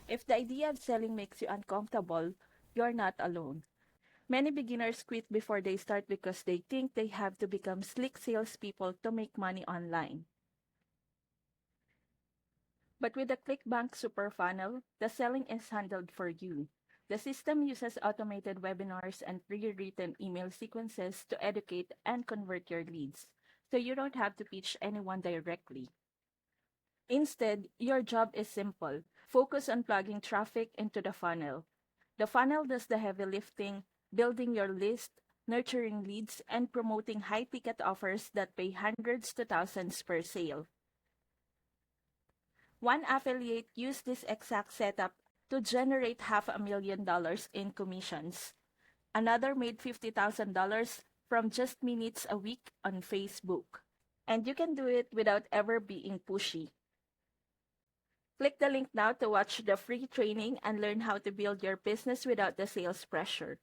If the idea of selling makes you uncomfortable, you're not alone. Many beginners quit before they start because they think they have to become slick salespeople to make money online. But with the ClickBank Super Funnel, the selling is handled for you. The system uses automated webinars and pre-written email sequences to educate and convert your leads, so you don't have to pitch anyone directly. Instead, your job is simple. Focus on plugging traffic into the funnel. The funnel does the heavy lifting, building your list, nurturing leads, and promoting high-ticket offers that pay hundreds to thousands per sale. One affiliate used this exact setup to generate $500,000 in commissions. Another made $50,000 from just minutes a week on Facebook. And you can do it without ever being pushy. Click the link now to watch the free training and learn how to build your business without the sales pressure.